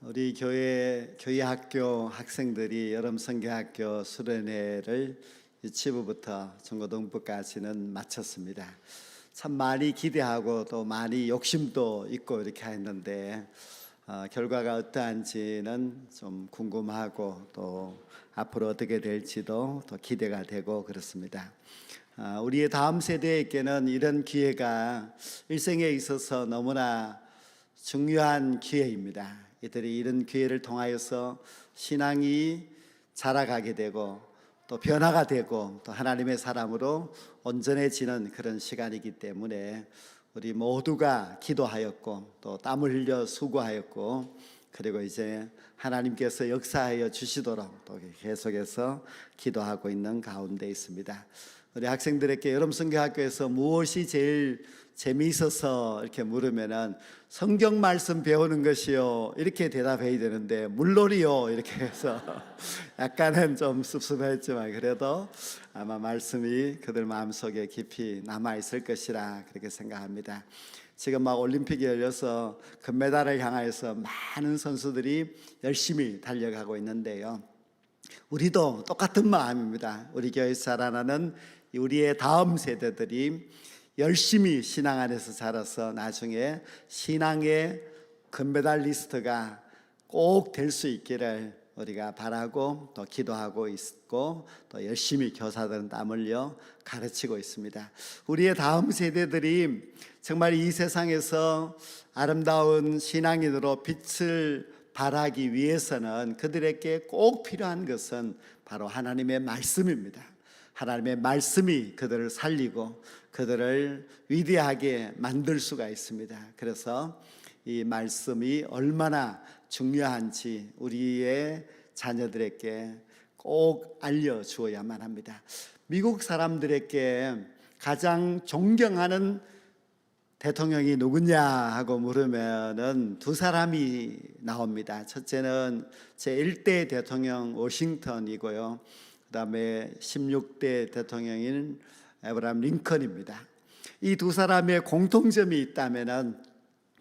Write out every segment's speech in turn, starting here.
우리 교회 학교 학생들이 여름 성경학교 수련회를 유치부부터 중고등부까지는 마쳤습니다. 참 많이 기대하고 또 많이 욕심도 있고 이렇게 했는데 결과가 어떠한지는 좀 궁금하고 또 앞으로 어떻게 될지도 또 기대가 되고 그렇습니다. 우리의 다음 세대에게는 이런 기회가 일생에 있어서 너무나 중요한 기회입니다. 이들이 이런 기회를 통하여서 신앙이 자라가게 되고 또 변화가 되고 또 하나님의 사람으로 온전해지는 그런 시간이기 때문에 우리 모두가 기도하였고 또 땀을 흘려 수고하였고 그리고 이제 하나님께서 역사하여 주시도록 또 계속해서 기도하고 있는 가운데 있습니다. 우리 학생들에게 여름 성경학교에서 무엇이 제일 재미있어서 이렇게 물으면은 성경 말씀 배우는 것이요 이렇게 대답해야 되는데 물놀이요 이렇게 해서 약간은 좀 씁쓸했지만 그래도 아마 말씀이 그들 마음속에 깊이 남아있을 것이라 그렇게 생각합니다. 지금 막 올림픽이 열려서 금메달을 향하여서 많은 선수들이 열심히 달려가고 있는데요, 우리도 똑같은 마음입니다. 우리 교회에서 자라나는 우리의 다음 세대들이 열심히 신앙 안에서 자라서 나중에 신앙의 금메달리스트가 꼭 될 수 있기를 우리가 바라고 또 기도하고 있고 또 열심히 교사들은 땀 흘려 가르치고 있습니다. 우리의 다음 세대들이 정말 이 세상에서 아름다운 신앙인으로 빛을 발하기 위해서는 그들에게 꼭 필요한 것은 바로 하나님의 말씀입니다. 하나님의 말씀이 그들을 살리고 그들을 위대하게 만들 수가 있습니다. 그래서 이 말씀이 얼마나 중요한지 우리의 자녀들에게 꼭 알려주어야만 합니다. 미국 사람들에게 가장 존경하는 대통령이 누구냐 하고 물으면은 두 사람이 나옵니다. 첫째는 제1대 대통령 워싱턴이고요, 그 다음에 16대 대통령인 에브라함 링컨입니다. 이 두 사람의 공통점이 있다면은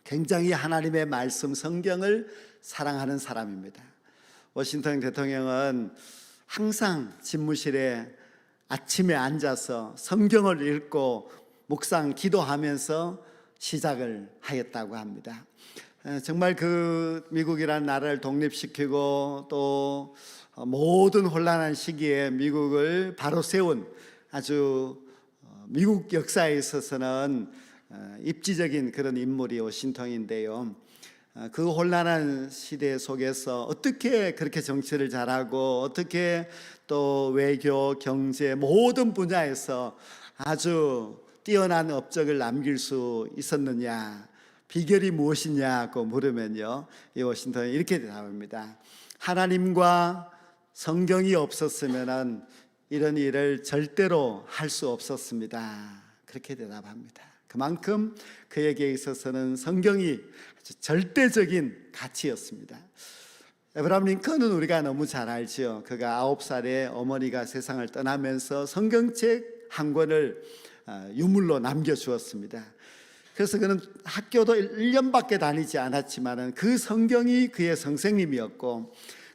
굉장히 하나님의 말씀 성경을 사랑하는 사람입니다. 워싱턴 대통령은 항상 집무실에 아침에 앉아서 성경을 읽고 묵상 기도하면서 시작을 하였다고 합니다. 정말 그 미국이라는 나라를 독립시키고 또 모든 혼란한 시기에 미국을 바로 세운 아주 미국 역사에 있어서는 입지적인 그런 인물이 워싱턴인데요, 그 혼란한 시대 속에서 어떻게 그렇게 정치를 잘하고 어떻게 또 외교, 경제 모든 분야에서 아주 뛰어난 업적을 남길 수 있었느냐, 비결이 무엇이냐고 물으면요, 이 워싱턴이 이렇게 대답합니다. 하나님과 성경이 없었으면 이런 일을 절대로 할 수 없었습니다. 그렇게 대답합니다. 그만큼 그에게 있어서는 성경이 아주 절대적인 가치였습니다. 에브라함 링컨은 우리가 너무 잘 알죠. 그가 9살에 어머니가 세상을 떠나면서 성경책 한 권을 유물로 남겨주었습니다. 그래서 그는 학교도 1년밖에 다니지 않았지만 그 성경이 그의 선생님이었고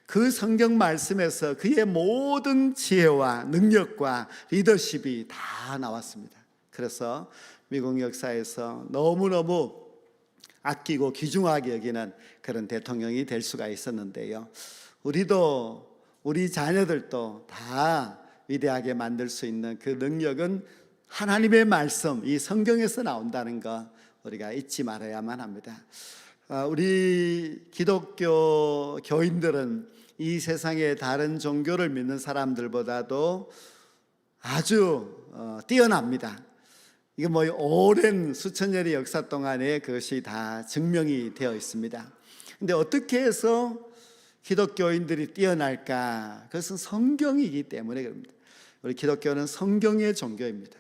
그 성경 말씀에서 그의 모든 지혜와 능력과 리더십이 다 나왔습니다. 그래서 미국 역사에서 너무너무 아끼고 귀중하게 여기는 그런 대통령이 될 수가 있었는데요, 우리도 우리 자녀들도 다 위대하게 만들 수 있는 그 능력은 하나님의 말씀, 이 성경에서 나온다는 거 우리가 잊지 말아야만 합니다. 우리 기독교 교인들은 이 세상의 다른 종교를 믿는 사람들보다도 아주 뛰어납니다. 이게 뭐 오랜 수천 년의 역사 동안에 그것이 다 증명이 되어 있습니다. 근데 어떻게 해서 기독교인들이 뛰어날까? 그것은 성경이기 때문에 그럽니다. 우리 기독교는 성경의 종교입니다.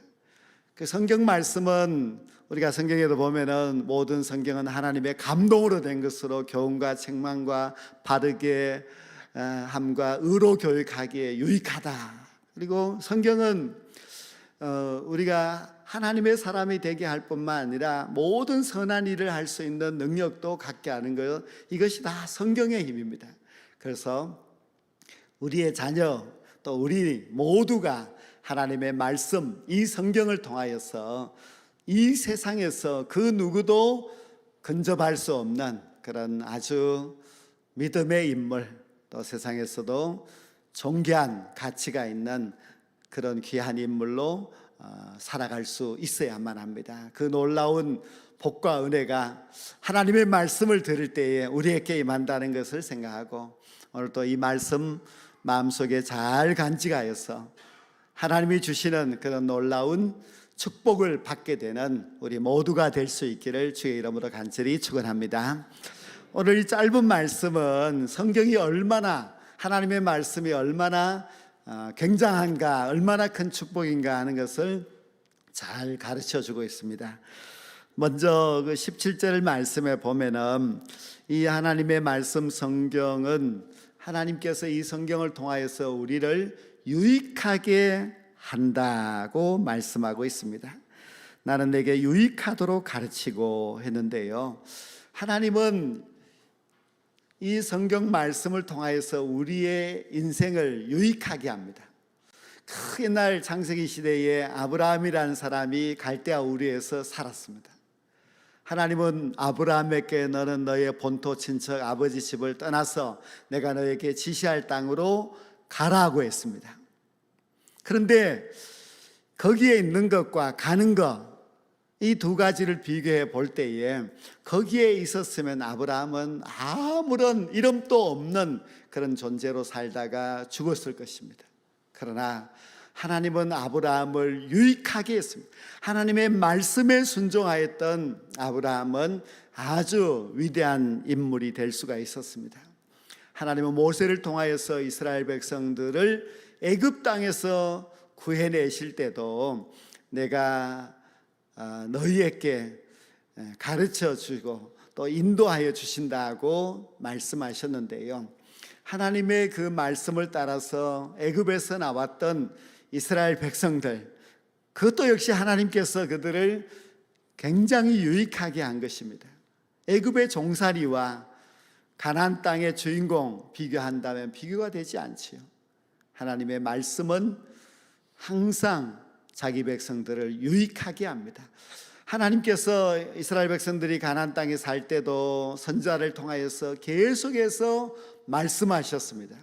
그 성경 말씀은 우리가 성경에도 보면은 모든 성경은 하나님의 감동으로 된 것으로 교훈과 책망과 바르게 함과 의로 교육하기에 유익하다. 그리고 성경은 우리가 하나님의 사람이 되게 할 뿐만 아니라 모든 선한 일을 할 수 있는 능력도 갖게 하는 것, 이것이 다 성경의 힘입니다. 그래서 우리의 자녀 또 우리 모두가 하나님의 말씀, 이 성경을 통하여서 이 세상에서 그 누구도 근접할 수 없는 그런 아주 믿음의 인물, 또 세상에서도 존귀한 가치가 있는 그런 귀한 인물로 살아갈 수 있어야만 합니다. 그 놀라운 복과 은혜가 하나님의 말씀을 들을 때에 우리에게 임한다는 것을 생각하고, 오늘 또 이 말씀 마음속에 잘 간직하여서 하나님이 주시는 그런 놀라운 축복을 받게 되는 우리 모두가 될 수 있기를 주의 이름으로 간절히 축원합니다. 오늘 이 짧은 말씀은 성경이 얼마나, 하나님의 말씀이 얼마나 굉장한가, 얼마나 큰 축복인가 하는 것을 잘 가르쳐 주고 있습니다. 먼저 그 17절 말씀에 보면은 이 하나님의 말씀 성경은 하나님께서 이 성경을 통하여서 우리를 유익하게 한다고 말씀하고 있습니다. 나는 내게 유익하도록 가르치고 했는데요, 하나님은 이 성경 말씀을 통하여서 우리의 인생을 유익하게 합니다. 그 옛날 창세기 시대에 아브라함이라는 사람이 갈대아 우르에서 살았습니다. 하나님은 아브라함에게 너는 너의 본토 친척 아버지 집을 떠나서 내가 너에게 지시할 땅으로 가라고 했습니다. 그런데 거기에 있는 것과 가는 것, 이 두 가지를 비교해 볼 때에 거기에 있었으면 아브라함은 아무런 이름도 없는 그런 존재로 살다가 죽었을 것입니다. 그러나 하나님은 아브라함을 유익하게 했습니다. 하나님의 말씀에 순종하였던 아브라함은 아주 위대한 인물이 될 수가 있었습니다. 하나님은 모세를 통하여서 이스라엘 백성들을 애굽 땅에서 구해내실 때도 내가 너희에게 가르쳐 주고 또 인도하여 주신다고 말씀하셨는데요, 하나님의 그 말씀을 따라서 애굽에서 나왔던 이스라엘 백성들, 그것도 역시 하나님께서 그들을 굉장히 유익하게 한 것입니다. 애굽의 종살이와 가나안 땅의 주인공 비교한다면 비교가 되지 않지요. 하나님의 말씀은 항상 자기 백성들을 유익하게 합니다. 하나님께서 이스라엘 백성들이 가나안 땅에 살 때도 선지자를 통하여서 계속해서 말씀하셨습니다.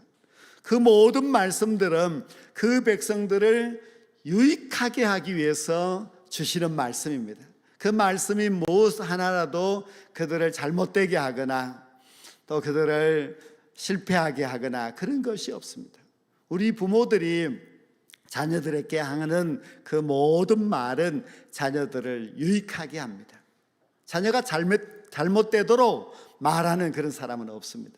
그 모든 말씀들은 그 백성들을 유익하게 하기 위해서 주시는 말씀입니다. 그 말씀이 무엇 하나라도 그들을 잘못되게 하거나 또 그들을 실패하게 하거나 그런 것이 없습니다. 우리 부모들이 자녀들에게 하는 그 모든 말은 자녀들을 유익하게 합니다. 자녀가 잘못되도록 말하는 그런 사람은 없습니다.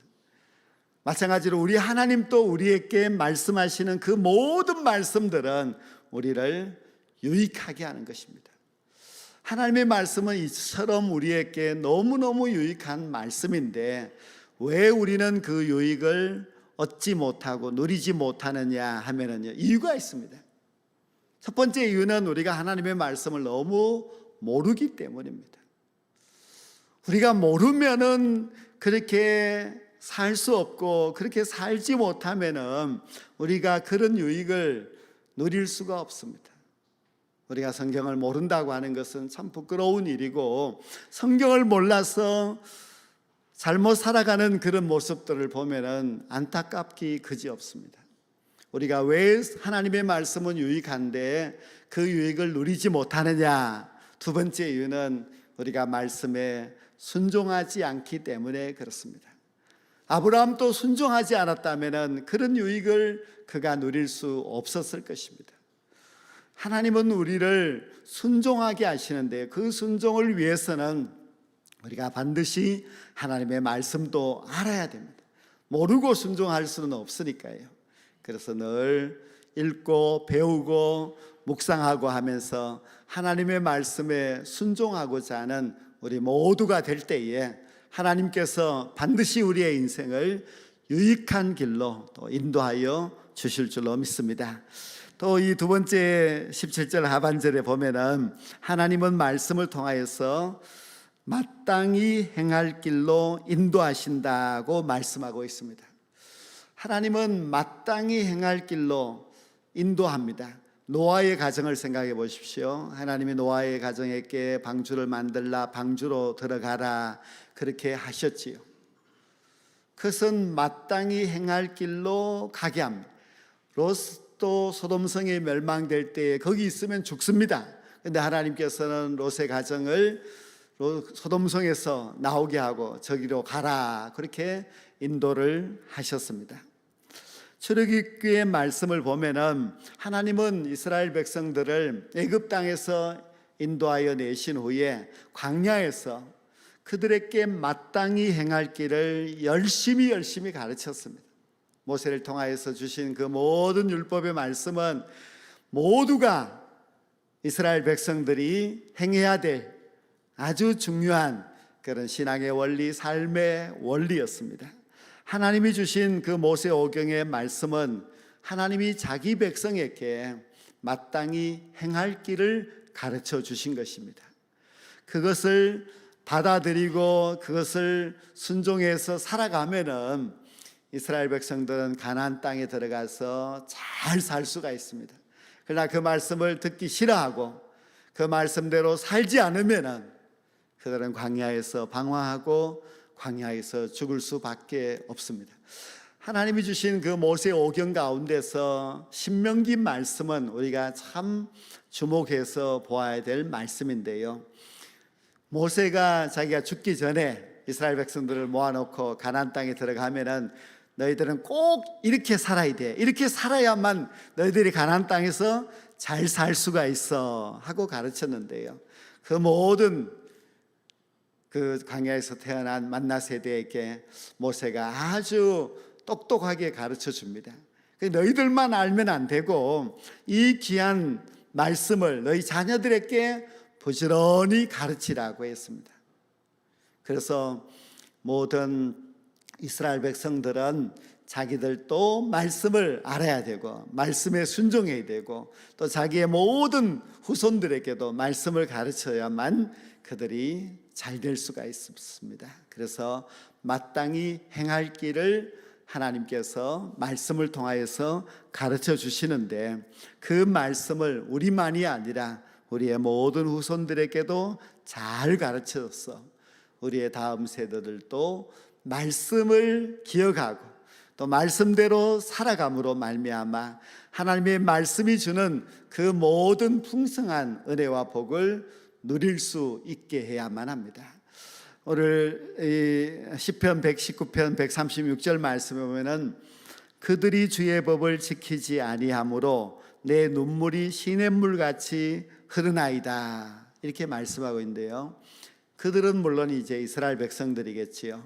마찬가지로 우리 하나님도 우리에게 말씀하시는 그 모든 말씀들은 우리를 유익하게 하는 것입니다. 하나님의 말씀은 이처럼 우리에게 너무너무 유익한 말씀인데 왜 우리는 그 유익을 얻지 못하고 누리지 못하느냐 하면은요, 이유가 있습니다. 첫 번째 이유는 우리가 하나님의 말씀을 너무 모르기 때문입니다. 우리가 모르면은 그렇게 살 수 없고 그렇게 살지 못하면은 우리가 그런 유익을 누릴 수가 없습니다. 우리가 성경을 모른다고 하는 것은 참 부끄러운 일이고, 성경을 몰라서 잘못 살아가는 그런 모습들을 보면은 안타깝기 그지없습니다. 우리가 왜 하나님의 말씀은 유익한데 그 유익을 누리지 못하느냐? 두 번째 이유는 우리가 말씀에 순종하지 않기 때문에 그렇습니다. 아브라함도 순종하지 않았다면 그런 유익을 그가 누릴 수 없었을 것입니다. 하나님은 우리를 순종하게 하시는데 그 순종을 위해서는 우리가 반드시 하나님의 말씀도 알아야 됩니다. 모르고 순종할 수는 없으니까요. 그래서 늘 읽고 배우고 묵상하고 하면서 하나님의 말씀에 순종하고자 하는 우리 모두가 될 때에 하나님께서 반드시 우리의 인생을 유익한 길로 또 인도하여 주실 줄로 믿습니다. 또 이 두 번째 17절 하반절에 보면은 하나님은 말씀을 통하여서 마땅히 행할 길로 인도하신다고 말씀하고 있습니다. 하나님은 마땅히 행할 길로 인도합니다. 노아의 가정을 생각해 보십시오. 하나님이 노아의 가정에게 방주를 만들라, 방주로 들어가라 그렇게 하셨지요. 그것은 마땅히 행할 길로 가게 합니다. 롯도 소돔성이 멸망될 때 거기 있으면 죽습니다. 그런데 하나님께서는 롯의 가정을 소돔성에서 나오게 하고 저기로 가라 그렇게 인도를 하셨습니다. 출애굽기의 말씀을 보면은 하나님은 이스라엘 백성들을 애굽 땅에서 인도하여 내신 후에 광야에서 그들에게 마땅히 행할 길을 열심히 가르쳤습니다. 모세를 통하여서 주신 그 모든 율법의 말씀은 모두가 이스라엘 백성들이 행해야 될 아주 중요한 그런 신앙의 원리, 삶의 원리였습니다. 하나님이 주신 그 모세오경의 말씀은 하나님이 자기 백성에게 마땅히 행할 길을 가르쳐 주신 것입니다. 그것을 받아들이고 그것을 순종해서 살아가면은 이스라엘 백성들은 가나안 땅에 들어가서 잘 살 수가 있습니다. 그러나 그 말씀을 듣기 싫어하고 그 말씀대로 살지 않으면은 그들은 광야에서 방황하고 광야에서 죽을 수밖에 없습니다. 하나님이 주신 그 모세오경 가운데서 신명기 말씀은 우리가 참 주목해서 보아야 될 말씀인데요. 모세가 자기가 죽기 전에 이스라엘 백성들을 모아놓고 가나안 땅에 들어가면은 너희들은 꼭 이렇게 살아야 돼. 이렇게 살아야만 너희들이 가나안 땅에서 잘 살 수가 있어 하고 가르쳤는데요. 그 모든 그 광야에서 태어난 만나 세대에게 모세가 아주 똑똑하게 가르쳐 줍니다. 너희들만 알면 안 되고 이 귀한 말씀을 너희 자녀들에게 부지런히 가르치라고 했습니다. 그래서 모든 이스라엘 백성들은 자기들도 말씀을 알아야 되고 말씀에 순종해야 되고 또 자기의 모든 후손들에게도 말씀을 가르쳐야만 그들이 잘 될 수가 있습니다. 그래서 마땅히 행할 길을 하나님께서 말씀을 통하여서 가르쳐 주시는데 그 말씀을 우리만이 아니라 우리의 모든 후손들에게도 잘 가르쳐서 우리의 다음 세대들도 말씀을 기억하고 또 말씀대로 살아감으로 말미암아 하나님의 말씀이 주는 그 모든 풍성한 은혜와 복을 누릴 수 있게 해야만 합니다. 오늘 시편 119편 136절 말씀에 보면은 그들이 주의 법을 지키지 아니하므로 내 눈물이 시냇물같이 흐르나이다 이렇게 말씀하고 있는데요. 그들은 물론 이제 이스라엘 백성들이겠지요.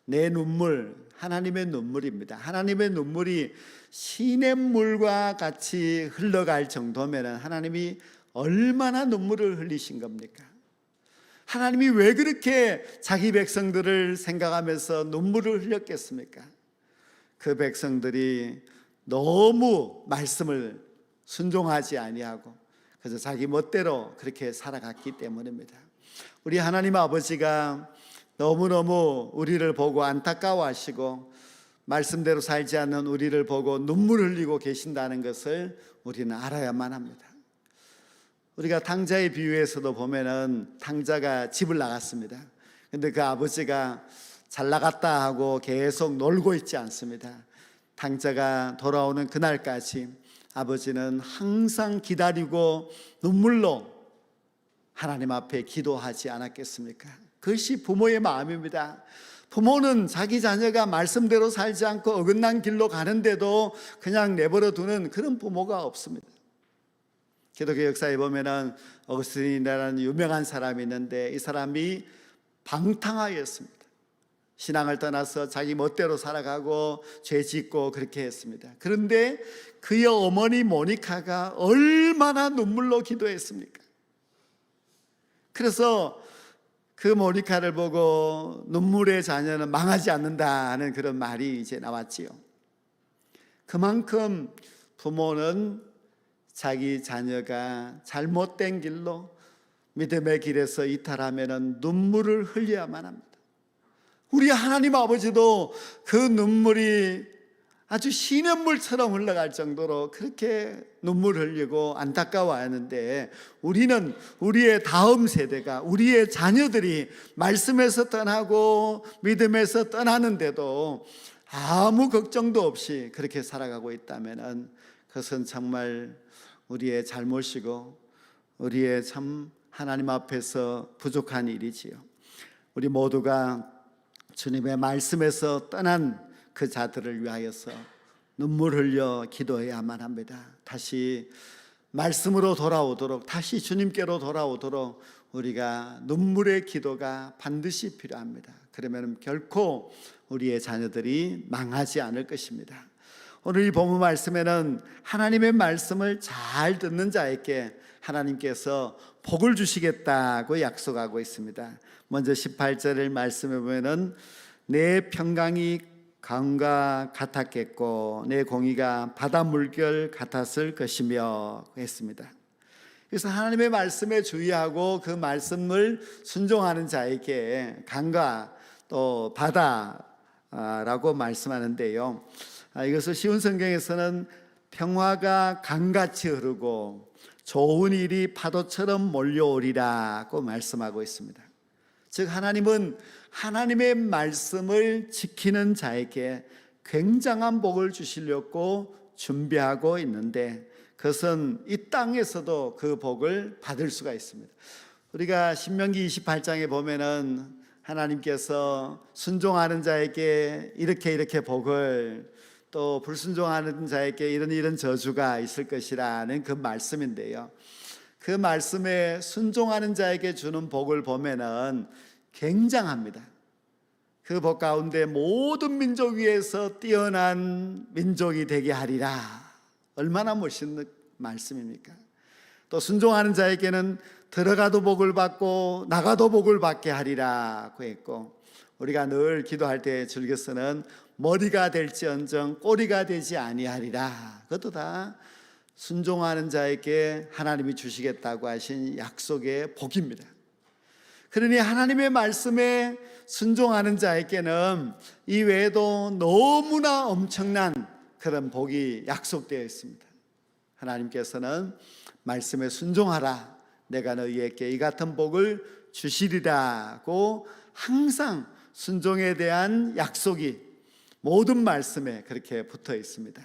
내 눈물, 하나님의 눈물입니다. 하나님의 눈물이 시냇물과 같이 흘러갈 정도면 하나님이 얼마나 눈물을 흘리신 겁니까? 하나님이 왜 그렇게 자기 백성들을 생각하면서 눈물을 흘렸겠습니까? 그 백성들이 너무 말씀을 순종하지 아니하고 그래서 자기 멋대로 그렇게 살아갔기 때문입니다. 우리 하나님 아버지가 너무너무 우리를 보고 안타까워하시고 말씀대로 살지 않는 우리를 보고 눈물 흘리고 계신다는 것을 우리는 알아야만 합니다. 우리가 탕자의 비유에서도 보면은 탕자가 집을 나갔습니다. 근데 그 아버지가 잘 나갔다 하고 계속 놀고 있지 않습니다. 탕자가 돌아오는 그날까지 아버지는 항상 기다리고 눈물로 하나님 앞에 기도하지 않았겠습니까? 그것이 부모의 마음입니다. 부모는 자기 자녀가 말씀대로 살지 않고 어긋난 길로 가는데도 그냥 내버려 두는 그런 부모가 없습니다. 기독교 역사에 보면은 어거스틴이라는 유명한 사람이 있는데 이 사람이 방탕하였습니다. 신앙을 떠나서 자기 멋대로 살아가고 죄 짓고 그렇게 했습니다. 그런데 그의 어머니 모니카가 얼마나 눈물로 기도했습니까? 그래서 그 모니카를 보고 눈물의 자녀는 망하지 않는다 하는 그런 말이 이제 나왔지요. 그만큼 부모는 자기 자녀가 잘못된 길로 믿음의 길에서 이탈하면 눈물을 흘려야만 합니다. 우리 하나님 아버지도 그 눈물이 아주 시냇물처럼 흘러갈 정도로 그렇게 눈물 흘리고 안타까워하는데, 우리는 우리의 다음 세대가, 우리의 자녀들이 말씀에서 떠나고 믿음에서 떠나는데도 아무 걱정도 없이 그렇게 살아가고 있다면 그것은 정말 우리의 잘못이고 우리의 참 하나님 앞에서 부족한 일이지요. 우리 모두가 주님의 말씀에서 떠난 그 자들을 위하여서 눈물 흘려 기도해야만 합니다. 다시 말씀으로 돌아오도록, 다시 주님께로 돌아오도록 우리가 눈물의 기도가 반드시 필요합니다. 그러면 결코 우리의 자녀들이 망하지 않을 것입니다. 오늘 이 본문 말씀에는 하나님의 말씀을 잘 듣는 자에게 하나님께서 복을 주시겠다고 약속하고 있습니다. 먼저 18절을 말씀해 보면은 내 평강이 강과 같았겠고 내 공의가 바다 물결 같았을 것이며 했습니다. 그래서 하나님의 말씀에 주의하고 그 말씀을 순종하는 자에게 강과 또 바다라고 말씀하는데요, 이것을 쉬운 성경에서는 평화가 강같이 흐르고 좋은 일이 파도처럼 몰려오리라고 말씀하고 있습니다. 즉 하나님은 하나님의 말씀을 지키는 자에게 굉장한 복을 주시려고 준비하고 있는데, 그것은 이 땅에서도 그 복을 받을 수가 있습니다. 우리가 신명기 28장에 보면은 하나님께서 순종하는 자에게 이렇게 복을, 또 불순종하는 자에게 이런 저주가 있을 것이라는 그 말씀인데요, 그 말씀에 순종하는 자에게 주는 복을 보면은 굉장합니다. 그 복 가운데 모든 민족 위에서 뛰어난 민족이 되게 하리라. 얼마나 멋있는 말씀입니까? 또 순종하는 자에게는 들어가도 복을 받고 나가도 복을 받게 하리라고 했고, 우리가 늘 기도할 때 즐겨 쓰는 머리가 될지언정 꼬리가 되지 아니하리라, 그것도 다 순종하는 자에게 하나님이 주시겠다고 하신 약속의 복입니다. 그러니 하나님의 말씀에 순종하는 자에게는 이 외에도 너무나 엄청난 그런 복이 약속되어 있습니다. 하나님께서는 말씀에 순종하라, 내가 너희에게 이 같은 복을 주시리라고 항상 순종에 대한 약속이 모든 말씀에 그렇게 붙어 있습니다.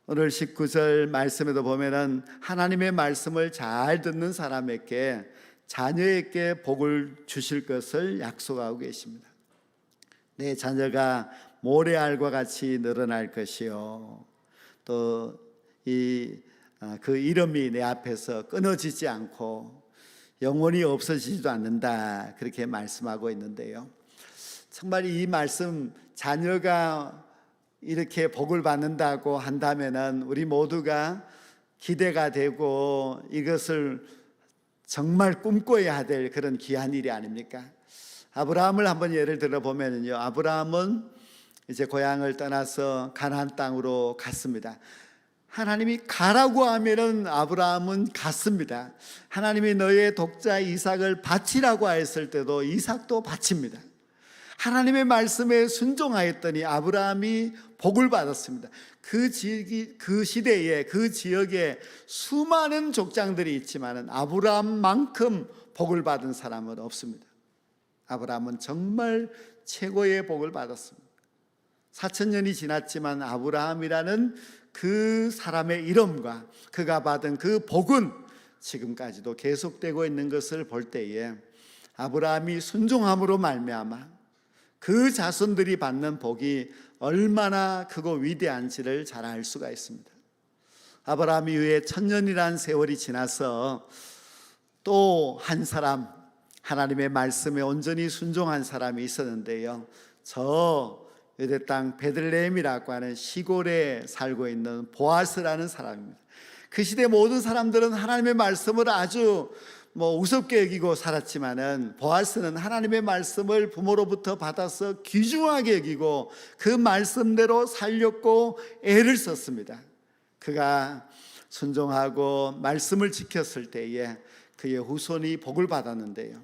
오늘 19절 말씀에도 보면은 하나님의 말씀을 잘 듣는 사람에게, 자녀에게 복을 주실 것을 약속하고 계십니다. 내 자녀가 모래알과 같이 늘어날 것이요, 또 그 이름이 내 앞에서 끊어지지 않고 영원히 없어지지도 않는다, 그렇게 말씀하고 있는데요, 정말 이 말씀, 자녀가 이렇게 복을 받는다고 한다면은 우리 모두가 기대가 되고 이것을 정말 꿈꿔야 될 그런 귀한 일이 아닙니까? 아브라함을 한번 예를 들어 보면요, 아브라함은 이제 고향을 떠나서 가나안 땅으로 갔습니다. 하나님이 가라고 하면은 아브라함은 갔습니다. 하나님이 너의 독자 이삭을 바치라고 했을 때도 이삭도 바칩니다. 하나님의 말씀에 순종하였더니 아브라함이 복을 받았습니다. 그 시대에 그 지역에 수많은 족장들이 있지만 아브라함만큼 복을 받은 사람은 없습니다. 아브라함은 정말 최고의 복을 받았습니다. 4,000년이 지났지만 아브라함이라는 그 사람의 이름과 그가 받은 그 복은 지금까지도 계속되고 있는 것을 볼 때에 아브라함이 순종함으로 말미암아 그 자손들이 받는 복이 얼마나 크고 위대한지를 잘 알 수가 있습니다. 아브라함 이후에 1,000년이라는 세월이 지나서 또 한 사람, 하나님의 말씀에 온전히 순종한 사람이 있었는데요, 저 유대 땅 베들레헴이라고 하는 시골에 살고 있는 보아스라는 사람입니다. 그 시대 모든 사람들은 하나님의 말씀을 아주 우습게 여기고 살았지만은 보아스는 하나님의 말씀을 부모로부터 받아서 귀중하게 여기고 그 말씀대로 살렸고 애를 썼습니다. 그가 순종하고 말씀을 지켰을 때에 그의 후손이 복을 받았는데요,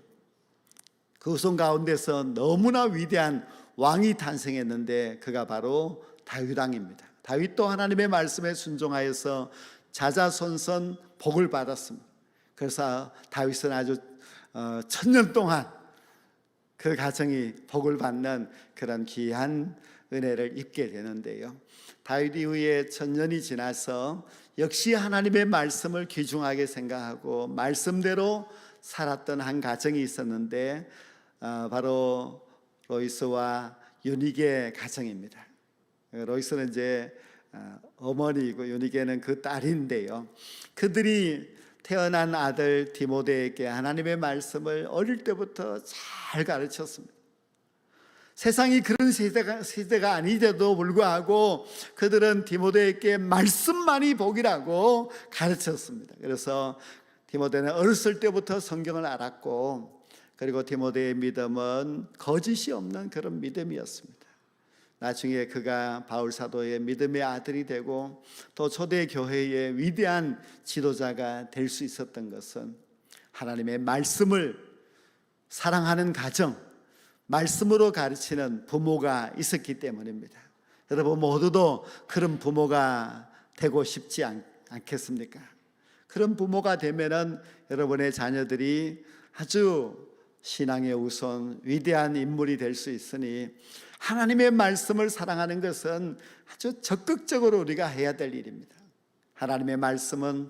그 후손 가운데서 너무나 위대한 왕이 탄생했는데 그가 바로 다윗 왕입니다. 다윗도 하나님의 말씀에 순종하여서 자자손손 복을 받았습니다. 그래서 다윗은 아주 천년 동안 그 가정이 복을 받는 그런 귀한 은혜를 입게 되는데요, 다윗 이후에 천년이 지나서 역시 하나님의 말씀을 귀중하게 생각하고 말씀대로 살았던 한 가정이 있었는데 바로 로이스와 유니게 가정입니다. 로이스는 이제 어머니이고 유니게는 그 딸인데요, 그들이 태어난 아들 디모데에게 하나님의 말씀을 어릴 때부터 잘 가르쳤습니다. 세상이 그런 세대가 아니데도 불구하고 그들은 디모데에게 말씀만이 복이라고 가르쳤습니다. 그래서 디모데는 어렸을 때부터 성경을 알았고, 그리고 디모데의 믿음은 거짓이 없는 그런 믿음이었습니다. 나중에 그가 바울 사도의 믿음의 아들이 되고 또 초대 교회의 위대한 지도자가 될 수 있었던 것은 하나님의 말씀을 사랑하는 가정, 말씀으로 가르치는 부모가 있었기 때문입니다. 여러분 모두도 그런 부모가 되고 싶지 않겠습니까? 그런 부모가 되면은 여러분의 자녀들이 아주 신앙의 우선 위대한 인물이 될 수 있으니, 하나님의 말씀을 사랑하는 것은 아주 적극적으로 우리가 해야 될 일입니다. 하나님의 말씀은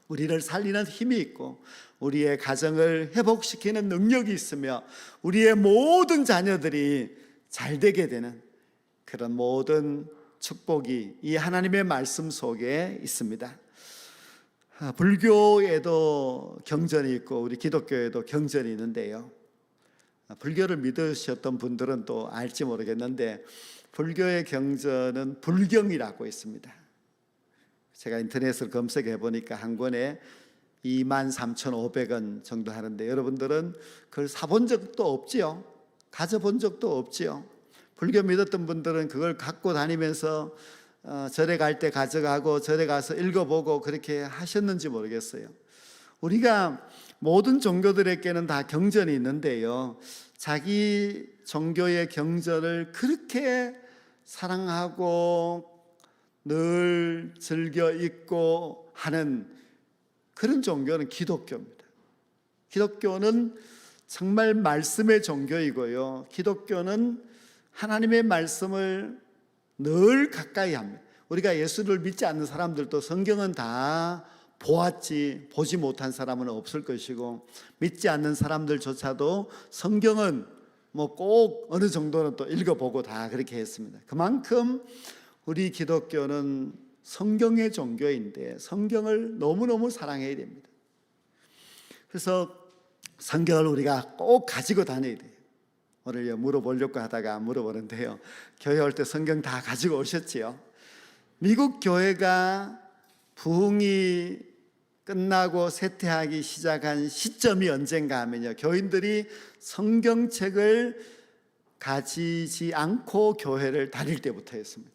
우리를 살리는 힘이 있고 우리의 가정을 회복시키는 능력이 있으며 우리의 모든 자녀들이 잘 되게 되는 그런 모든 축복이 이 하나님의 말씀 속에 있습니다. 불교에도 경전이 있고 우리 기독교에도 경전이 있는데요, 불교를 믿으셨던 분들은 또 알지 모르겠는데 불교의 경전은 불경이라고 있습니다. 제가 인터넷을 검색해 보니까 한 권에 23,500원 정도 하는데 여러분들은 그걸 사본 적도 없지요? 가져본 적도 없지요? 불교 믿었던 분들은 그걸 갖고 다니면서 절에 갈 때 가져가고 절에 가서 읽어보고 그렇게 하셨는지 모르겠어요. 우리가 모든 종교들에게는 다 경전이 있는데요, 자기 종교의 경전을 그렇게 사랑하고 늘 즐겨 읽고 하는 그런 종교는 기독교입니다. 기독교는 정말 말씀의 종교이고요, 기독교는 하나님의 말씀을 늘 가까이 합니다. 우리가 예수를 믿지 않는 사람들도 성경은 다 보았지 보지 못한 사람은 없을 것이고, 믿지 않는 사람들조차도 성경은 뭐 꼭 어느 정도는 또 읽어보고 다 그렇게 했습니다. 그만큼 우리 기독교는 성경의 종교인데 성경을 너무너무 사랑해야 됩니다. 그래서 성경을 우리가 꼭 가지고 다녀야 돼요. 오늘 물어보려고 하다가 안 물어보는데요, 교회 올 때 성경 다 가지고 오셨지요? 미국 교회가 부흥이 끝나고 쇠퇴하기 시작한 시점이 언젠가 하면요, 교인들이 성경책을 가지지 않고 교회를 다닐 때부터였습니다.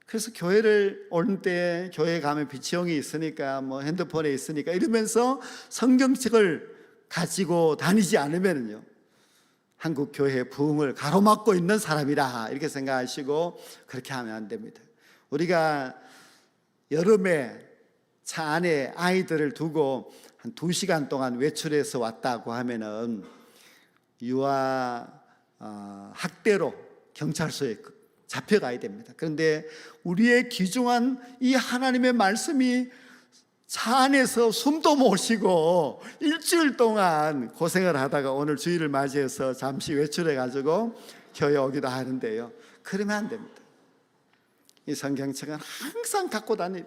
그래서 교회를 올 때 교회에 가면 비치용이 있으니까 뭐 핸드폰에 있으니까 이러면서 성경책을 가지고 다니지 않으면요, 한국 교회의 부흥을 가로막고 있는 사람이라 이렇게 생각하시고 그렇게 하면 안 됩니다. 우리가 여름에 차 안에 아이들을 두고 한 2시간 동안 외출해서 왔다고 하면은 유아 학대로 경찰서에 잡혀가야 됩니다. 그런데 우리의 귀중한 이 하나님의 말씀이 차 안에서 숨도 못 쉬고 일주일 동안 고생을 하다가 오늘 주일을 맞이해서 잠시 외출해 가지고 교회 오기도 하는데요, 그러면 안 됩니다. 이 성경책은 항상 갖고 다니.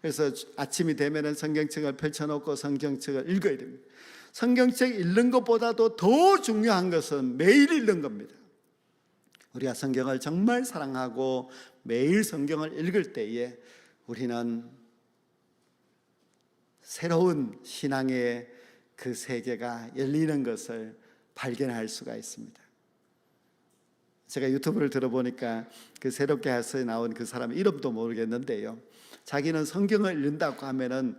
그래서 아침이 되면은 성경책을 펼쳐놓고 성경책을 읽어야 됩니다. 성경책 읽는 것보다도 더 중요한 것은 매일 읽는 겁니다. 우리가 성경을 정말 사랑하고 매일 성경을 읽을 때에 우리는 새로운 신앙의 그 세계가 열리는 것을 발견할 수가 있습니다. 제가 유튜브를 들어보니까 그 새롭게 해서 나온 그 사람 이름도 모르겠는데요. 자기는 성경을 읽는다고 하면은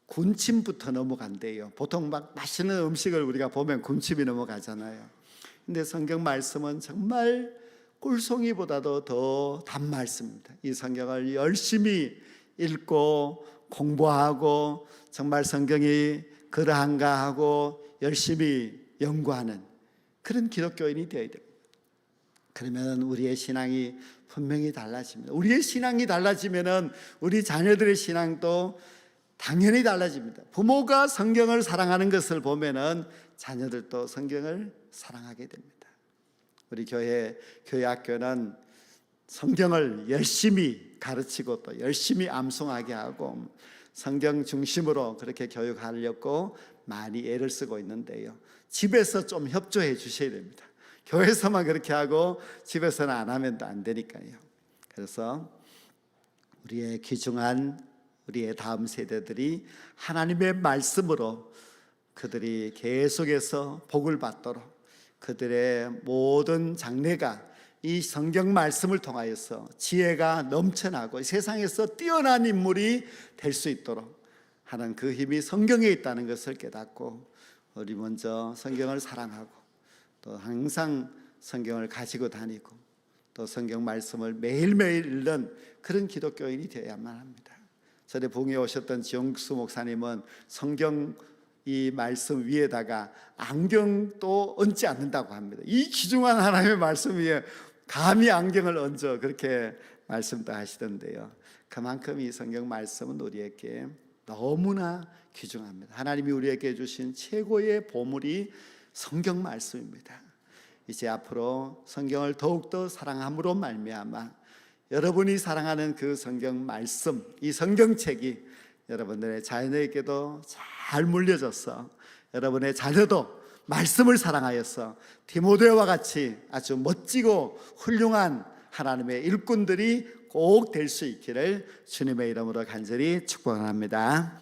군침부터 넘어간대요. 보통 막 맛있는 음식을 우리가 보면 군침이 넘어가잖아요. 근데 성경 말씀은 정말 꿀송이보다도 더 단 말씀입니다. 이 성경을 열심히 읽고 공부하고 정말 성경이 그러한가 하고 열심히 연구하는 그런 기독교인이 되어야 됩니다. 그러면 우리의 신앙이 분명히 달라집니다. 우리의 신앙이 달라지면은 우리 자녀들의 신앙도 당연히 달라집니다. 부모가 성경을 사랑하는 것을 보면은 자녀들도 성경을 사랑하게 됩니다. 우리 교회 학교는 성경을 열심히 가르치고 또 열심히 암송하게 하고 성경 중심으로 그렇게 교육하려고 많이 애를 쓰고 있는데요. 집에서 좀 협조해 주셔야 됩니다. 교회에서만 그렇게 하고 집에서는 안 하면 또 안 되니까요. 그래서 우리의 귀중한 우리의 다음 세대들이 하나님의 말씀으로 그들이 계속해서 복을 받도록 그들의 모든 장래가 이 성경 말씀을 통하여서 지혜가 넘쳐나고 세상에서 뛰어난 인물이 될 수 있도록 하는 그 힘이 성경에 있다는 것을 깨닫고 우리 먼저 성경을 사랑하고 또 항상 성경을 가지고 다니고 또 성경 말씀을 매일매일 읽는 그런 기독교인이 되어야만 합니다. 전에 봉에 오셨던 지용수 목사님은 성경 이 말씀 위에다가 안경도 얹지 않는다고 합니다. 이 귀중한 하나님의 말씀 위에 감히 안경을 얹어 그렇게 말씀도 하시던데요. 그만큼 이 성경 말씀은 우리에게 너무나 귀중합니다. 하나님이 우리에게 주신 최고의 보물이 성경 말씀입니다. 이제 앞으로 성경을 더욱더 사랑함으로 말미암아 여러분이 사랑하는 그 성경 말씀, 이 성경책이 여러분들의 자녀에게도 잘 물려져서 여러분의 자녀도 말씀을 사랑하여서 디모데와 같이 아주 멋지고 훌륭한 하나님의 일꾼들이 꼭 될 수 있기를 주님의 이름으로 간절히 축복합니다.